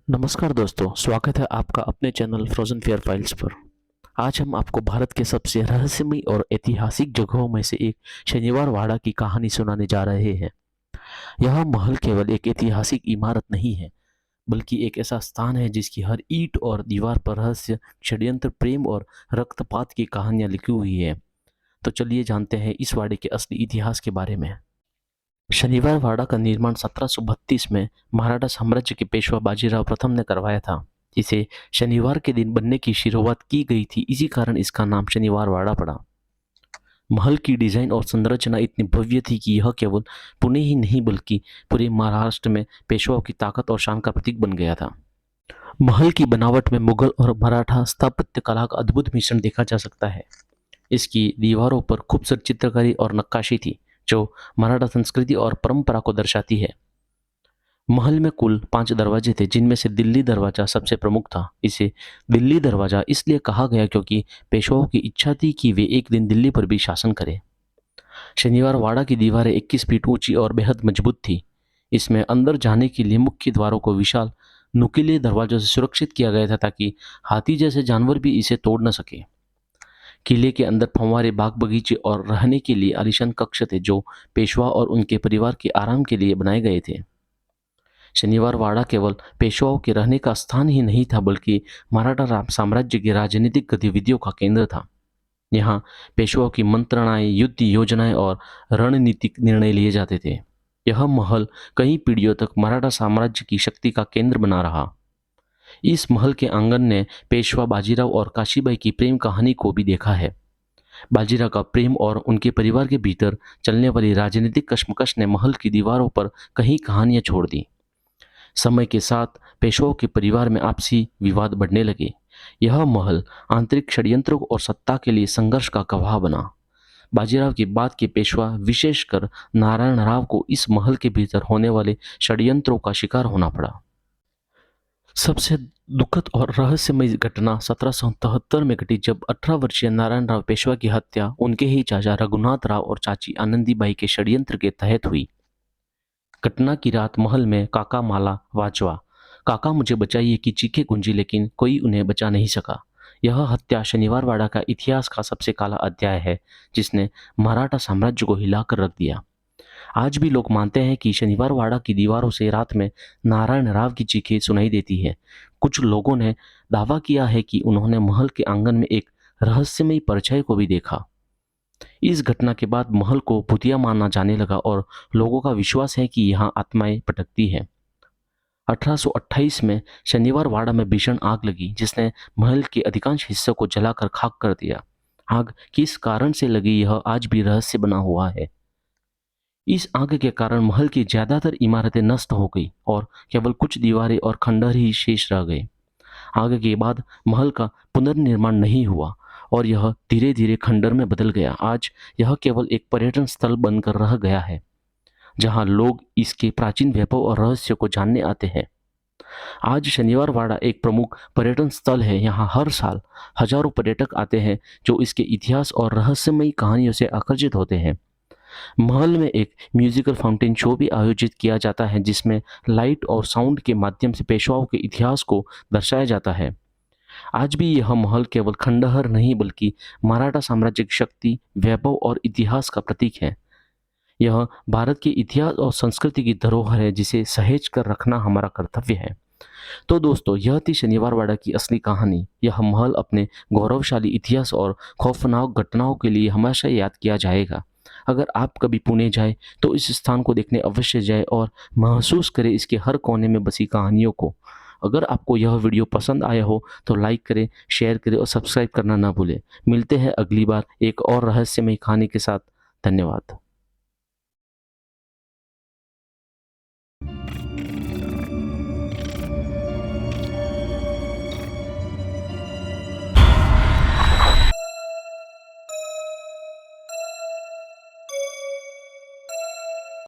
नमस्कार दोस्तों, स्वागत है आपका अपने चैनल फ्रोजन फेयर फाइल्स पर। आज हम आपको भारत के सबसे रहस्यमयी और ऐतिहासिक जगहों में से एक शनिवार वाड़ा की कहानी सुनाने जा रहे हैं। यह महल केवल एक ऐतिहासिक इमारत नहीं है, बल्कि एक ऐसा स्थान है जिसकी हर ईंट और दीवार पर रहस्य, षड्यंत्र, प्रेम और रक्तपात की कहानियां लिखी हुई है। तो चलिए जानते हैं इस वाड़े के असली इतिहास के बारे में। शनिवार वाड़ा का निर्माण 1732 में मराठा साम्राज्य के पेशवा बाजीराव प्रथम ने करवाया था। इसे शनिवार के दिन बनने की शुरुआत की गई थी, इसी कारण इसका नाम शनिवार वाड़ा पड़ा। महल की डिजाइन और संरचना इतनी भव्य थी कि यह केवल पुणे ही नहीं बल्कि पूरे महाराष्ट्र में पेशवाओं की ताकत और शान का प्रतीक बन गया था। महल की बनावट में मुगल और मराठा स्थापत्य कला का अद्भुत मिश्रण देखा जा सकता है। इसकी दीवारों पर खूबसूरत चित्रकारी और नक्काशी थी, जो मराठा संस्कृति और परंपरा को दर्शाती है। महल में कुल 5 दरवाजे थे, जिनमें से दिल्ली दरवाजा सबसे प्रमुख था। इसे दिल्ली दरवाजा इसलिए कहा गया क्योंकि पेशवाओं की इच्छा थी कि वे एक दिन दिल्ली पर भी शासन करें। शनिवार वाड़ा की दीवारें 21 फीट ऊंची और बेहद मजबूत थी। इसमें अंदर जाने के लिए मुख्य द्वारों को विशाल नुकीले दरवाजों से सुरक्षित किया गया था, ताकि हाथी जैसे जानवर भी इसे तोड़ न सके। किले के अंदर फंवारे, बाग बगीचे और रहने के लिए आलीशान कक्ष थे, जो पेशवा और उनके परिवार के आराम के लिए बनाए गए थे। शनिवार वाड़ा केवल पेशवाओं के रहने का स्थान ही नहीं था, बल्कि मराठा साम्राज्य की राजनीतिक गतिविधियों का केंद्र था। यहाँ पेशवाओं की मंत्रणाएं, युद्ध योजनाएं और रणनीतिक निर्णय लिए जाते थे। यह महल कई पीढ़ियों तक मराठा साम्राज्य की शक्ति का केंद्र बना रहा। इस महल के आंगन ने पेशवा बाजीराव और काशीबाई की प्रेम कहानी को भी देखा है। बाजीराव का प्रेम और उनके परिवार के भीतर चलने वाली राजनीतिक कश्मकश ने महल की दीवारों पर कई कहानियां छोड़ दी। समय के साथ पेशवाओं के परिवार में आपसी विवाद बढ़ने लगे। यह महल आंतरिक षड्यंत्रों और सत्ता के लिए संघर्ष का गवाह बना। बाजीराव के बाद के पेशवा, विशेषकर नारायण राव को इस महल के भीतर होने वाले षड्यंत्रों का शिकार होना पड़ा। सबसे दुखद और रहस्यमय घटना 1773 में घटी, जब 18 वर्षीय नारायण राव पेशवा की हत्या उनके ही चाचा रघुनाथ राव और चाची आनंदीबाई के षड्यंत्र के तहत हुई। घटना की रात महल में काका माला वाजवा, काका मुझे बचाइए की चीखें गूंजी, लेकिन कोई उन्हें बचा नहीं सका। यह हत्या शनिवार वाड़ा का इतिहास का सबसे काला अध्याय है, जिसने मराठा साम्राज्य को हिलाकर रख दिया। आज भी लोग मानते हैं कि शनिवार वाड़ा की दीवारों से रात में नारायण राव की चीखें सुनाई देती है। कुछ लोगों ने दावा किया है कि उन्होंने महल के आंगन में एक रहस्यमयी परछाई को भी देखा। इस घटना के बाद महल को भूतिया माना जाने लगा और लोगों का विश्वास है कि यहाँ आत्माएं भटकती हैं। 1828 में शनिवार वाड़ा में भीषण आग लगी, जिसने महल के अधिकांश हिस्सों को जलाकर खाक कर दिया। आग किस कारण से लगी, यह आज भी रहस्य बना हुआ है। इस आग के कारण महल की ज्यादातर इमारतें नष्ट हो गई और केवल कुछ दीवारें और खंडहर ही शेष रह गए। आग के बाद महल का पुनर्निर्माण नहीं हुआ और यह धीरे धीरे खंडहर में बदल गया। आज यह केवल एक पर्यटन स्थल बनकर रह गया है, जहां लोग इसके प्राचीन वैभव और रहस्य को जानने आते हैं। आज शनिवार वाड़ा एक प्रमुख पर्यटन स्थल है। यहाँ हर साल हजारों पर्यटक आते हैं, जो इसके इतिहास और रहस्यमयी कहानियों से आकर्षित होते हैं। महल में एक म्यूजिकल फाउंटेन शो भी आयोजित किया जाता है, जिसमें लाइट और साउंड के माध्यम से पेशवाओं के इतिहास को दर्शाया जाता है। आज भी यह महल केवल खंडहर नहीं, बल्कि मराठा साम्राज्य की शक्ति, वैभव और इतिहास का प्रतीक है। यह भारत के इतिहास और संस्कृति की धरोहर है, जिसे सहेज कर रखना हमारा कर्तव्य है। तो दोस्तों, यह थी शनिवार वाड़ा की असली कहानी। यह महल अपने गौरवशाली इतिहास और खौफनाक घटनाओं के लिए हमेशा याद किया जाएगा। अगर आप कभी पुणे जाए तो इस स्थान को देखने अवश्य जाए और महसूस करें इसके हर कोने में बसी कहानियों को। अगर आपको यह वीडियो पसंद आया हो तो लाइक करें, शेयर करें और सब्सक्राइब करना ना भूलें। मिलते हैं अगली बार एक और रहस्यमय कहानी के साथ। धन्यवाद।